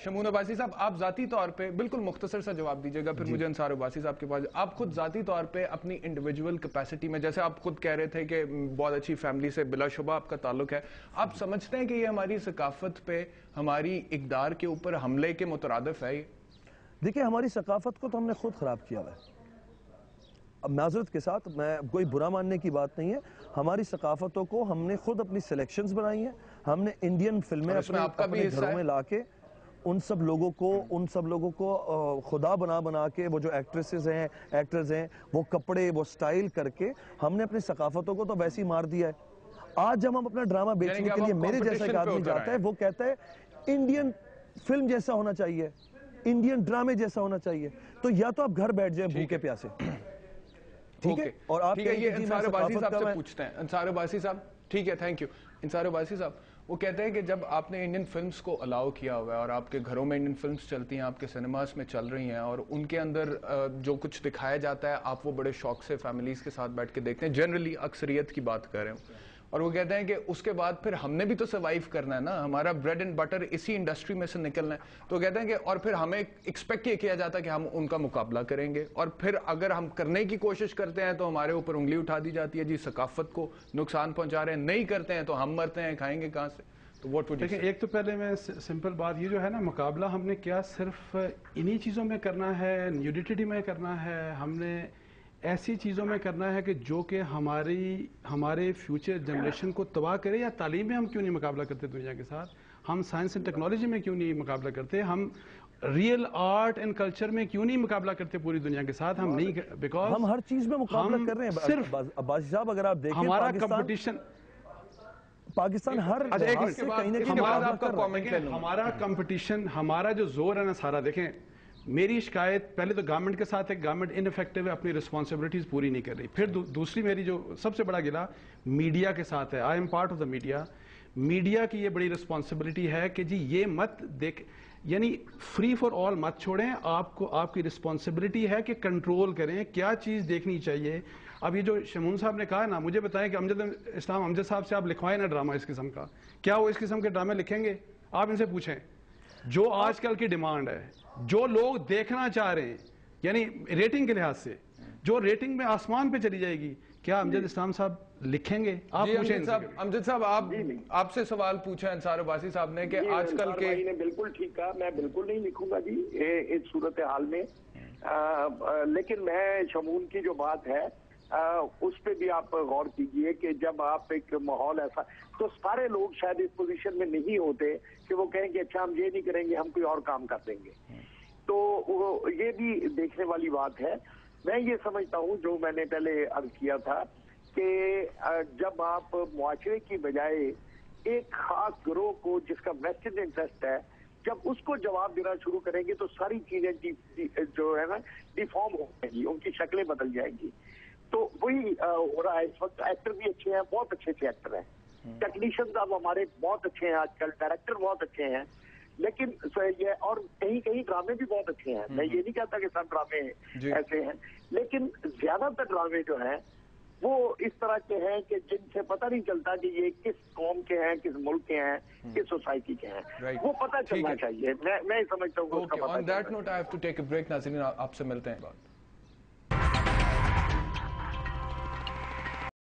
شمون عباسی صاحب، آپ ذاتی طور پہ بالکل مختصر سا جواب دیجیے گا، پھر مجھے انصار عباسی صاحب کے پاس. آپ خود ذاتی طور پہ اپنی انڈیویجول کیپیسٹی میں، جیسے آپ خود کہہ رہے تھے کہ بہت اچھی فیملی سے بلا شبہ آپ کا تعلق ہے، آپ سمجھتے ہیں کہ یہ ہماری ثقافت پہ، ہماری اقدار کے اوپر حملے کے مترادف ہے؟ دیکھیں، ہماری ثقافت کو تو ہم نے خود خراب کیا ہے. اب معذرت کے ساتھ، میں کوئی برا ماننے کی بات نہیں ہے، ہماری ثقافتوں کو ہم نے خود اپنی سلیکشنز بنائی ہیں. ہم نے انڈین فلمیں اپنے گھروں میں لا کے ان سب لوگوں کو خدا بنا کے، وہ جو ایکٹریسز ہیں، ایکٹرز ہیں، وہ کپڑے، وہ سٹائل کر کے ہم نے اپنی ثقافتوں کو تو ویسے ہی مار دیا ہے. آج جب ہم اپنا ڈرامہ بیچنے کے لیے میرے جیسا ایک آدمی جاتا ہے، وہ کہتا ہے انڈین فلم جیسا ہونا چاہیے، انڈین ڈرامے جیسا ہونا چاہیے. تو یا تو آپ گھر بیٹھ جائیں بھوکے پیاسے، ٹھیک ہے؟ اور آپ یہ انصار عباسی صاحب سے پوچھتے ہیں. انصار عباسی صاحب، ٹھیک ہے، تھینک یو. انصار عباسی صاحب وہ کہتے ہیں کہ جب آپ نے انڈین فلمز کو الاؤ کیا ہوا ہے اور آپ کے گھروں میں انڈین فلمز چلتی ہیں، آپ کے سینماز میں چل رہی ہیں، اور ان کے اندر جو کچھ دکھایا جاتا ہے آپ وہ بڑے شوق سے فیملیز کے ساتھ بیٹھ کے دیکھتے ہیں، جنرلی اکثریت کی بات کر رہے ہوں، اور وہ کہتے ہیں کہ اس کے بعد پھر ہم نے بھی تو سروائیو کرنا ہے نا، ہمارا بریڈ اینڈ بٹر اسی انڈسٹری میں سے نکلنا ہے. تو کہتے ہیں کہ اور پھر ہمیں ایکسپیکٹ یہ کیا جاتا ہے کہ ہم ان کا مقابلہ کریں گے، اور پھر اگر ہم کرنے کی کوشش کرتے ہیں تو ہمارے اوپر انگلی اٹھا دی جاتی ہے، جی ثقافت کو نقصان پہنچا رہے ہیں. نہیں کرتے ہیں تو ہم مرتے ہیں، کھائیں گے کہاں سے؟ تو واٹ وڈ یو سے؟ ایک تو پہلے میں سمپل بات یہ جو ہے نا، مقابلہ ہم نے کیا صرف انہی چیزوں میں کرنا ہے، نیوڈیٹی میں کرنا ہے، ہم نے ایسی چیزوں میں کرنا ہے کہ جو کہ ہمارے فیوچر جنریشن کو تباہ کرے؟ یا تعلیم میں ہم کیوں نہیں مقابلہ کرتے دنیا کے ساتھ؟ ہم سائنس اینڈ ٹیکنالوجی میں کیوں نہیں مقابلہ کرتے؟ ہم ریئل آرٹ اینڈ کلچر میں کیوں نہیں مقابلہ کرتے پوری دنیا کے ساتھ؟ ہم نہیں، بیکاز ہم ہر چیز میں مقابلہ کر رہے ہیں. صرف عباسی صاحب، اگر آپ دیکھیں ہمارا کمپٹیشن، پاکستان ہر لحاظ سے کہیں نہ کہیں مقابلہ کر رہا ہے. ہمارا کمپٹیشن، ہمارا جو زور ہے نا سارا، دیکھیں میری شکایت پہلے تو گورنمنٹ کے ساتھ ہے، گورنمنٹ ان افیکٹو ہے، اپنی رسپانسبلٹیز پوری نہیں کر رہی. پھر دوسری میری جو سب سے بڑا گلہ میڈیا کے ساتھ ہے. I am part of the media. Media کی یہ بڑی رسپانسبلٹی ہے کہ جی یہ مت دیکھ، یعنی فری فار آل مت چھوڑیں. آپ کی رسپانسبلٹی ہے کہ کنٹرول کریں کیا چیز دیکھنی چاہیے. اب یہ جو شمون صاحب نے کہا نا، مجھے بتائیں کہ امجد صاحب سے آپ لکھوائیں نا ڈرامہ اس قسم کا، کیا وہ اس قسم کے ڈرامے لکھیں گے؟ آپ ان سے پوچھیں. جو آج کل کی ڈیمانڈ ہے، جو لوگ دیکھنا چاہ رہے ہیں، یعنی ریٹنگ کے لحاظ سے جو ریٹنگ میں آسمان پہ چلی جائے گی، کیا امجد اسلام صاحب لکھیں گے؟ آپ پوچھیں. امجد صاحب آپ سے سوال پوچھا انصار عباسی صاحب نے کہ آج کل کے، نے بالکل ٹھیک کہا، میں بالکل نہیں لکھوں گا جی اس صورتحال میں. لیکن میں شمون کی جو بات ہے اس پہ بھی آپ غور کیجئے کہ جب آپ ایک ماحول ایسا، تو سارے لوگ شاید اس پوزیشن میں نہیں ہوتے کہ وہ کہیں کہ اچھا ہم یہ نہیں کریں گے، ہم کوئی اور کام کر دیں گے. تو یہ بھی دیکھنے والی بات ہے. میں یہ سمجھتا ہوں، جو میں نے پہلے عرض کیا تھا، کہ جب آپ معاشرے کی بجائے ایک خاص گروہ کو جس کا ویسٹڈ انٹرسٹ ہے، جب اس کو جواب دینا شروع کریں گے تو ساری چیزیں جو ہے نا ڈیفارم ہو جائیں گی، ان کی شکلیں بدل جائیں گی. تو وہی ہو رہا ہے اس وقت. ایکٹر بھی اچھے ہیں، بہت اچھے ایکٹر ہیں. ٹیکنیشینز اب ہمارے بہت اچھے ہیں آج کل، ڈائریکٹر بہت اچھے ہیں. لیکن یہ اور کہیں ڈرامے بھی بہت اچھے ہیں. میں یہ نہیں کہتا کہ سب ڈرامے ایسے ہیں، لیکن زیادہ تر ڈرامے جو ہیں وہ اس طرح کے ہیں کہ جن سے پتہ نہیں چلتا کہ یہ کس قوم کے ہیں، کس ملک کے ہیں، کس سوسائٹی کے ہیں. وہ پتہ چلنا چاہیے. میں سمجھتا ہوں. On that note I have to take a break. ناظرین، آپ سے ملتے ہیں.